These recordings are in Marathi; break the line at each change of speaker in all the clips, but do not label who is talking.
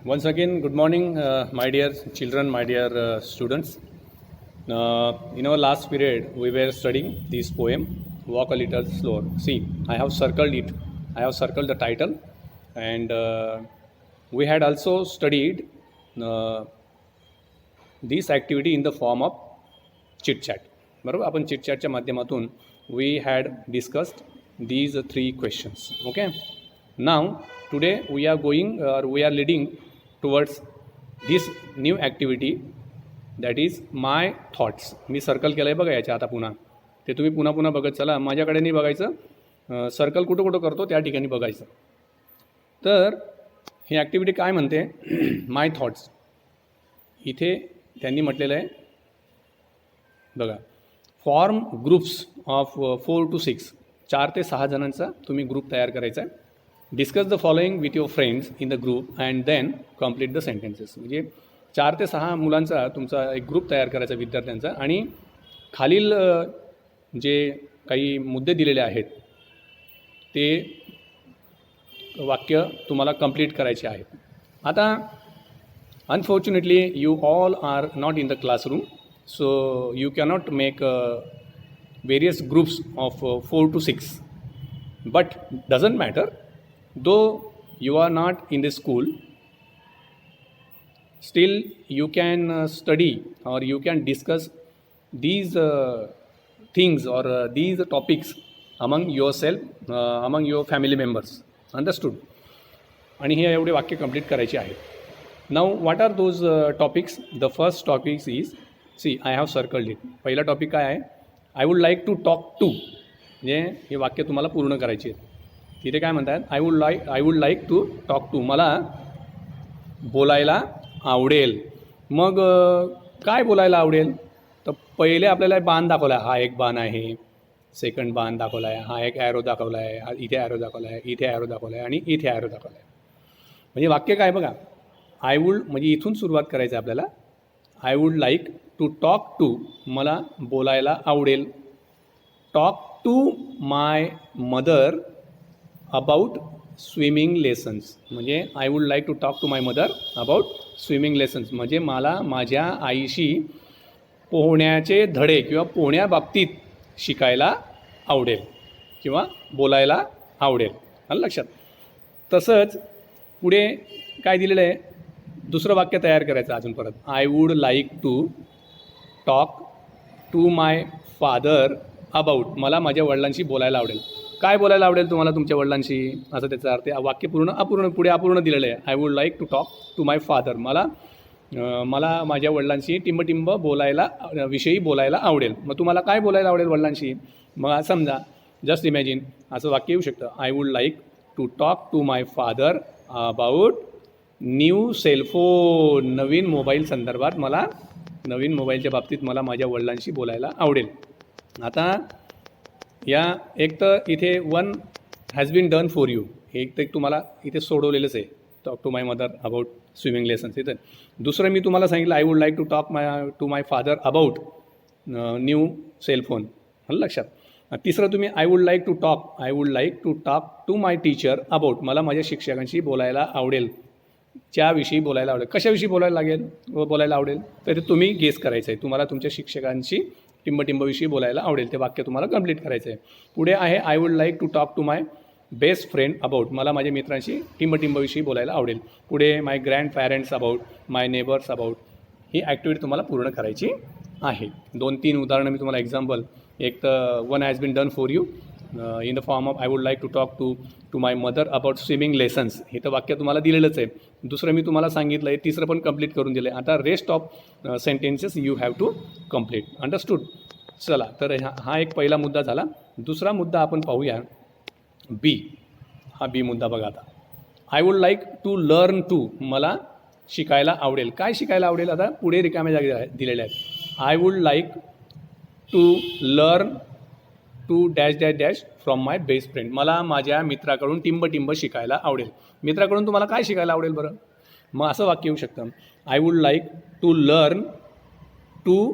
Once again, good morning, my dear children, my dear students. In our last period, we were studying this poem, Walk a Little Slower. See, I have circled it. I have circled the title. And we had also studied uh, this activity in the form of chit chat. बरोबर आपण चिट चॅटच्या माध्यमातून we had discussed these three questions. Okay. Now, today we are going or we are leading towards this new activity that is my thoughts. Me circle केलं आहे बघा याच्या आता पुन्हा ते तुम्ही पुन्हा पुन्हा बघत चला. माझ्याकडे नाही बघायचं, सर्कल कुठं कुठं करतो त्या ठिकाणी बघायचं. तर ही ॲक्टिव्हिटी काय म्हणते माय थॉट्स. इथे त्यांनी म्हटलेलं आहे बघा, फॉर्म ग्रुप्स ऑफ 4 to 6, 4 ते 6 जणांचा तुम्ही ग्रुप तयार करायचा आहे. Discuss the following with your friends in the group and then complete the sentences. म्हणजे 4 ते 6 मुलांचा तुमचा एक ग्रुप तयार करायचा विद्यार्थ्यांचा आणि खालील जे काही मुद्दे दिलेले आहेत ते वाक्य तुम्हाला कंप्लीट करायचे आहेत. आता unfortunately you all are not in the classroom, so you cannot make various groups of 4 to 6, but doesn't matter. Though you are not in the school, still you can study or you can discuss these things or these topics among yourself, among your family members. Understood? आणि हे एवढे वाक्य कंप्लीट करायचे आहेत. Now what are those topics? The first topic is, see I have circled it. पहिला टॉपिक काय आहे? I would like to talk to. म्हणजे हे वाक्य तुम्हाला पूर्ण करायचे आहेत. तिथे काय म्हणतात? I would like to talk to. मला बोलायला आवडेल. मग काय बोलायला आवडेल? तर पहिले आपल्याला बाण दाखवला आहे. हा एक बाण आहे, सेकंड बाण दाखवला आहे, हा एक ॲरो दाखवला आहे, इथे ॲरो दाखवला आहे, इथे ॲरो दाखवला आहे आणि इथे ॲरो दाखवला आहे. म्हणजे वाक्य काय बघा, आय वुड म्हणजे इथून सुरुवात करायचं आहे आपल्याला. I would like to talk to, मला बोलायला आवडेल. Talk to my mother about swimming lessons. म्हणजे I would like to talk to my mother about swimming lessons. म्हणजे मला माझ्या आईशी पोहण्याचे धडे किंवा पोहण्याबाबतीत शिकायला आवडेल किंवा बोलायला आवडेल. आलं लक्षात? तसंच पुढे काय दिलेलं आहे? दुसरं वाक्य तयार करायचं अजून परत. I would like to talk to my father about. मला माझ्या वडिलांशी बोलायला आवडेल. काय बोलायला आवडेल तुम्हाला तुमच्या वडिलांशी? असं त्याचा अर्थ. वाक्य पूर्ण अपूर्ण, पुढे अपूर्ण दिलेलं आहे. I would like to talk to my father. मला माझ्या वडिलांशी टिंबटिंब बोलायला विषयी बोलायला आवडेल. मग तुम्हाला काय बोलायला आवडेल वडिलांशी? मग समजा जस्ट इमॅजिन असं वाक्य येऊ शकतं. I would like to talk to my father about new cellphone. नवीन मोबाईल संदर्भात मला, नवीन मोबाईलच्या बाबतीत मला माझ्या वडिलांशी बोलायला आवडेल. आता या एक तर इथे one has been done for you, एक तर तुम्हाला इथे सोडवलेलंच आहे. Talk to my mother about swimming lessons. इथं दुसरं मी तुम्हाला सांगितलं I would like to talk to my father about new cellphone. आलं लक्षात? तिसरं तुम्ही I would like to talk to my teacher about. मला माझ्या शिक्षकांशी बोलायला आवडेल, च्याविषयी बोलायला आवडेल. कशाविषयी बोलायला आवडेल तर ते तुम्ही गेस करायचं आहे. तुम्हाला तुमच्या शिक्षकांशी टिंबटिंबविषयी बोलायला आवडेल. ते वाक्य तुम्हाला कंप्लीट करायचं आहे. पुढे आहे I would like to talk to my best friend about. मला माझ्या मित्रांशी टिंबटिंबविषयी बोलायला आवडेल. पुढे my grandparents about, my neighbours about. ही ॲक्टिव्हिटी तुम्हाला पूर्ण करायची आहे. 2-3 उदाहरणं मी तुम्हाला एक्झाम्पल. एक तर one has been done for you in the form of I would like to talk to my mother about swimming lessons. हे तर वाक्य तुम्हाला दिलेलंच आहे. दुसरं मी तुम्हाला सांगितलं आहे. तिसरं पण कंप्लीट करून दिलं आहे. आता rest of sentences you have to complete. Understood? चला, तर हा एक पहिला मुद्दा झाला. दुसरा मुद्दा आपण पाहूया बी. हा बी मुद्दा बघा. आता I would like to learn to. मला शिकायला आवडेल. काय शिकायला आवडेल? आता पुढे रिकाम्या जागे दिलेल्या आहेत. I would like to learn to dash dash dash from my best friend. मला माझ्या मित्राकडून टिंबटिंब शिकायला आवडेल. मित्राकडून तुम्हाला काय शिकायला आवडेल बरं? मग असं वाक्य येऊ शकतं. I would like to learn to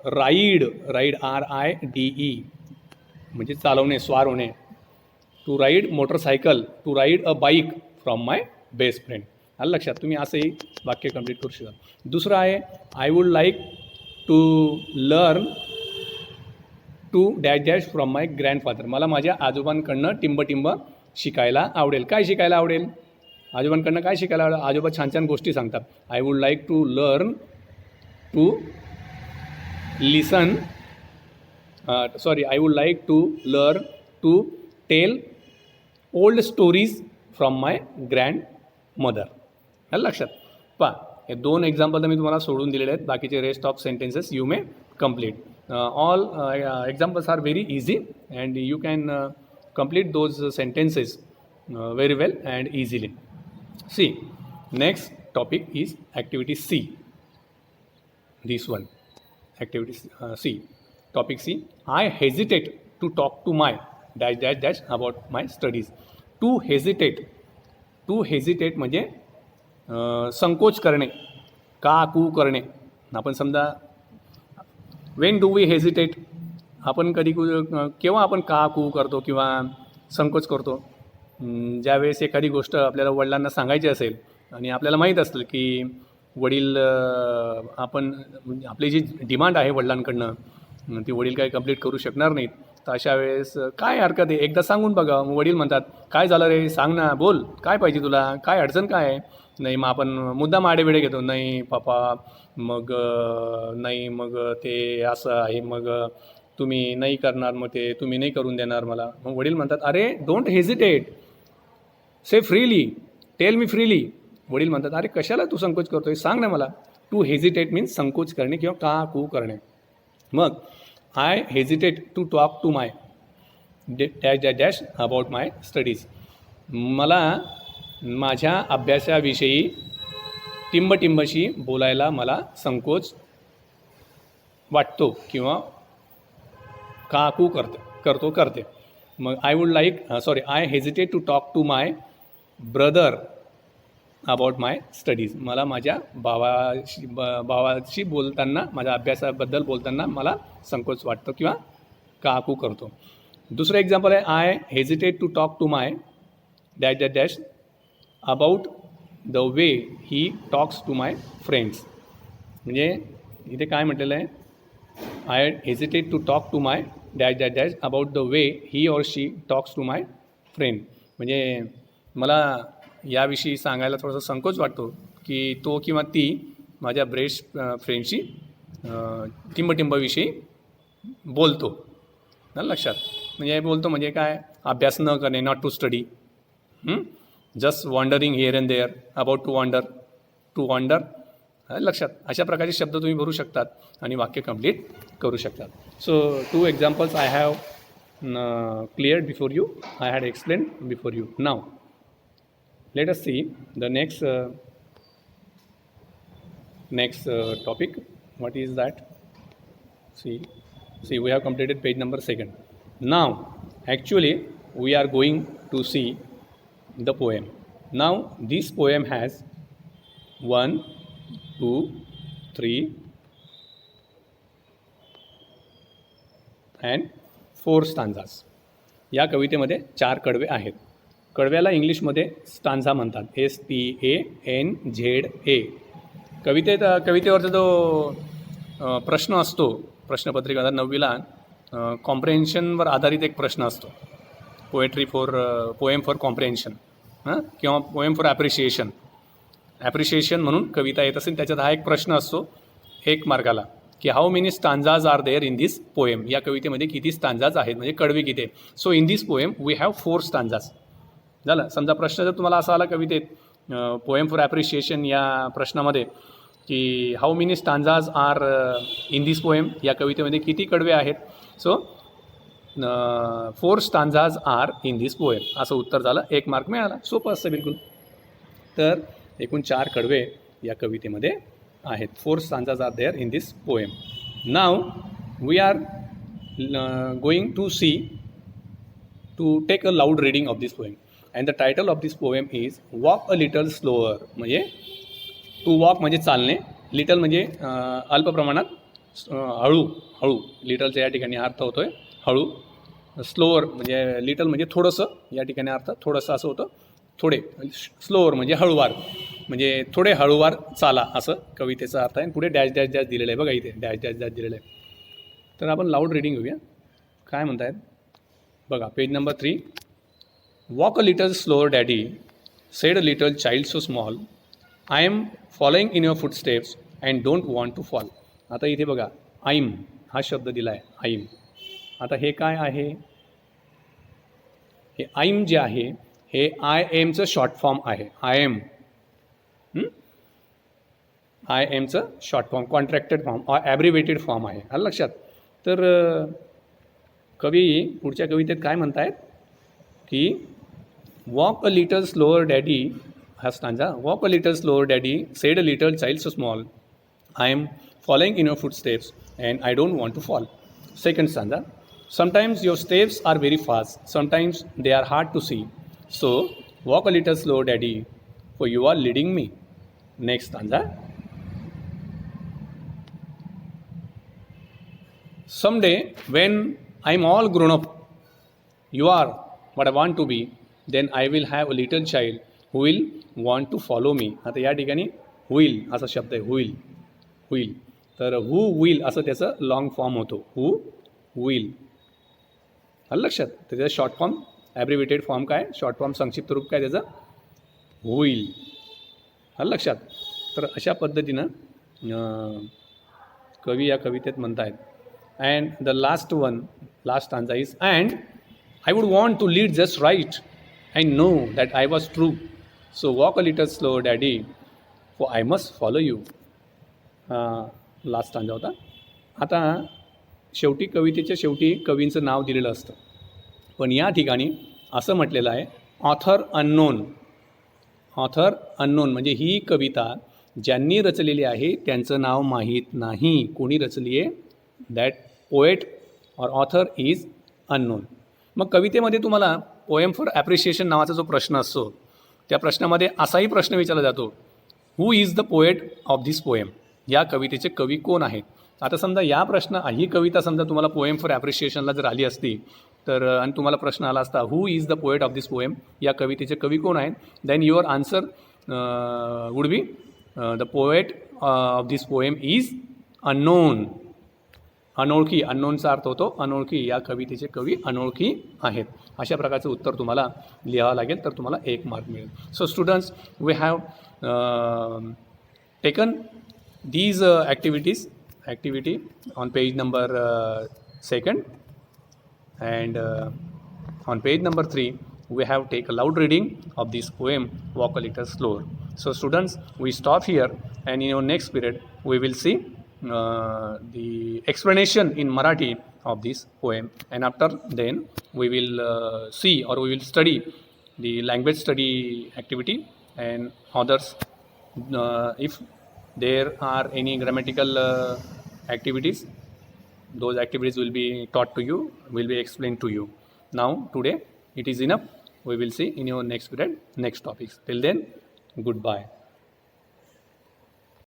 ride RIDE म्हणजे चालवणे, स्वार होणे. To ride motorcycle, to ride a bike from my best friend. आलं लक्षात. तुम्ही असंही वाक्य कंप्लीट करू शकता. दुसरं आहे I would like to learn to dash dash from my grandfather. मला माझ्या आजोबांकडनं टिंब शिकायला आवडेल. काय शिकायला आवडेल? आजोबांकडनं काय शिकायला आवडेल? आजोबा छान छान गोष्टी सांगतात. I would like to learn to listen I would like to learn to tell old stories from my grand mother. आलं लक्षात. पहा, हे 2 एक्झाम्पल तर मी तुम्हाला सोडून दिलेले आहेत. बाकीचे rest of sentences you may complete. All examples are very easy and you can complete those sentences very well and easily. See, next topic is activity C. This one, activity C. Topic C. I hesitate to talk to my dash dash dash about my studies. To hesitate म्हणजे संकोच करणे, का कू करणे. आपण समजा when do we hesitate, आपण केव्हा आपण का कू करतो किंवा संकोच करतो? ज्यावेळेस एखादी गोष्ट आपल्याला वडिलांना सांगायची असेल आणि आपल्याला माहीत असलं की वडील आपली जी डिमांड आहे वडिलांकडनं ती वडील काही कंप्लीट करू शकणार नाहीत. तर अशा वेळेस काय हरकत आहे, एकदा सांगून बघा. वडील म्हणतात काय झालं रे, सांग ना, बोल, काय पाहिजे तुला, काय अडचण काय आहे? नाही, मग आपण मुद्दाम आडेवेडे घेतो. नाही पापा, मग नाही, मग ते असं आहे, मग तुम्ही नाही करणार, मग ते तुम्ही नाही करून देणार मला. मग वडील म्हणतात अरे don't hesitate, say freely, tell me freely. वडील म्हणतात अरे कशाला तू संकोच करतोय, सांग ना मला. टू हेजिटेट मीन्स संकोच करणे किंवा का कू करणे. मग I hesitate to talk to my dash dash dash about my studies. मला माझ्या अभ्यासाविषयी टिंबशी बोलायला मला संकोच वाटतो किंवा काकू करते. मग I hesitate to talk to my brother about my studies. मला माझ्या भावाशी बोलताना, माझ्या अभ्यासाबद्दल बोलताना मला संकोच वाटतो किंवा काकू करतो. दुसरं एक्झाम्पल आहे I hesitate to talk to my dash dash dash about the way he talks to my friends. म्हणजे इथे काय म्हटलेलं आहे, I hesitate to talk to my dash dash dash about the way he or she talks to my friend. म्हणजे मला याविषयी सांगायला थोडासा संकोच वाटतो की तो किंवा ती माझ्या बेस्ट फ्रेंडशी टिंबविषयी बोलतो. लक्षात. म्हणजे बोलतो म्हणजे काय, अभ्यास न करणे, not to study, just wondering here and there, about to wonder. लक्षात. अशा प्रकारचे शब्द तुम्ही भरू शकतात आणि वाक्य कंप्लीट करू शकतात. So 2 examples I have cleared before you, I had explain before you. Now let us see the next topic. What is that? See we have completed page number 2. Now actually we are going to see the poem. Now this poem has 1 2 3 and 4 stanzas. या कवितेमध्ये 4 कडवे आहेत. कडव्याला इंग्लिशमध्ये स्टांझा म्हणतात, STANZA. कवितेवरचा जो प्रश्न असतो, प्रश्नपत्रिका 9वीला कॉम्प्रेन्शनवर आधारित एक प्रश्न असतो. पोएम फॉर कॉम्प्रेन्शन किंवा पोएम फॉर ॲप्रिशिएशन म्हणून कविता येत असेल. त्याच्यात हा एक प्रश्न असतो 1 मार्काला की how many stanzas are there in this poem. या कवितेमध्ये किती स्टांझाज आहेत, म्हणजे कडवे किती आहेत. So in this poem we have 4 stanzas. झालं. समजा प्रश्न जर तुम्हाला असा आला कवितेत पोएम फॉर ॲप्रिशिएशन या प्रश्नामध्ये की how many stanzas are in this poem, या कवितेमध्ये किती कडवे आहेत. So 4 stanzas are in this poem असं उत्तर झालं. 1 मार्क मिळाला. सोपं असतं बिलकुल. तर एकूण 4 कडवे या कवितेमध्ये आहेत. 4 stanzas are there in this poem. नाव we are going to take a loud reading of this poem. And the title of this poem is walk a little slower. म्हणजे टू वॉक म्हणजे चालणे, लिटल म्हणजे अल्प प्रमाणात, हळू. लिटलचा या ठिकाणी अर्थ होतो आहे हळू. स्लोअर म्हणजे लिटल म्हणजे थोडंसं, या ठिकाणी अर्थ थोडंसं असं होतं, थोडे. स्लोअर म्हणजे हळूवार. म्हणजे थोडे हळूवार चाला असं कवितेचा अर्थ आहे. पुढे डॅश डॅश डॅश दिलेलं आहे बघा, इथे डॅश डॅश डॅश दिलेलं आहे. तर आपण लाऊड रीडिंग घेऊया. काय म्हणतायत बघा, page number 3. Walk a little slower daddy, said a little child so small, I am following in your footsteps and don't want to fall. आता इथे बघा, आईम हा शब्द दिला आहे, आईम. आता हे काय आहे? हे आईम जे आहे हे आय एमचं शॉर्ट फॉर्म आहे. आय एम आय एमचं short form, contracted form, abbreviated form आहे. आलं लक्षात? तर कवी पुढच्या कवितेत काय म्हणतायत की walk a little slower daddy, हा stanza, walk a little slower daddy, said a little child so small, I am following in your footsteps and I don't want to fall. Second stanza, sometimes your steps are very fast, sometimes they are hard to see, so walk a little slow daddy, for you are leading me. Next stanza, someday when I'm all grown up, you are what I want to be, then I will have a little child who will want to follow me. आता या ठिकाणी will असा शब्द आहे, will. तर who will असं त्याचं लॉंग फॉर्म होतो, who will. आलं लक्षात? तर त्याचा शॉर्ट फॉर्म, ॲब्रिवेटेड फॉर्म काय, शॉर्ट फॉर्म संक्षिप्त रूप काय त्याचं, होईल. आलं लक्षात? तर अशा पद्धतीनं कवी या कवितेत म्हणतायत. And the last stanza is, and I would want to lead just right and know that I was true, so walk a little slow daddy, for I must follow you. Last stanza होता. आता शेवटी कवितेच्या शेवटी कवींचं नाव दिलेलं असतं, पण या ठिकाणी असं म्हटलेलं आहे, ऑथर अननोन. ऑथर अननोन म्हणजे ही कविता ज्यांनी रचलेली आहे त्यांचं नाव माहीत नाही. कोणी रचली आहे? That poet or author is unknown. मग कवितेमध्ये तुम्हाला पोएम फॉर ॲप्रिशिएशन नावाचा जो प्रश्न असतो, त्या प्रश्नामध्ये असाही प्रश्न विचारला जातो, हू is the poet of this poem. या कवितेचे कवी कोण आहेत? आता समजा ही कविता समजा तुम्हाला पोएम फॉर ॲप्रिशिएशनला जर आली असती, तर आणि तुम्हाला प्रश्न आला असता, who is the poet of this poem, या कवितेचे कवी कोण आहेत, then your answer would be the poet of this poem is unknown. अनोळखी, अननोनचा अर्थ होतो अनोळखी. या कवितेचे कवी अनोळखी आहेत. अशा प्रकारचं उत्तर तुम्हाला लिहावं लागेल, तर तुम्हाला 1 मार्क मिळेल. So students, we have taken these activity on page number 2, and on page number 3 we have take a loud reading of this poem, Walk a Little Slower. So students, we stop here, and in your next period we will see the explanation in Marathi of this poem, and after then we will see, or we will study the language study activity and others. If there are any grammatical activities, those activities will be taught to you, will be explained to you. Now today it is enough. We will see in your next period next topics. Till then, goodbye.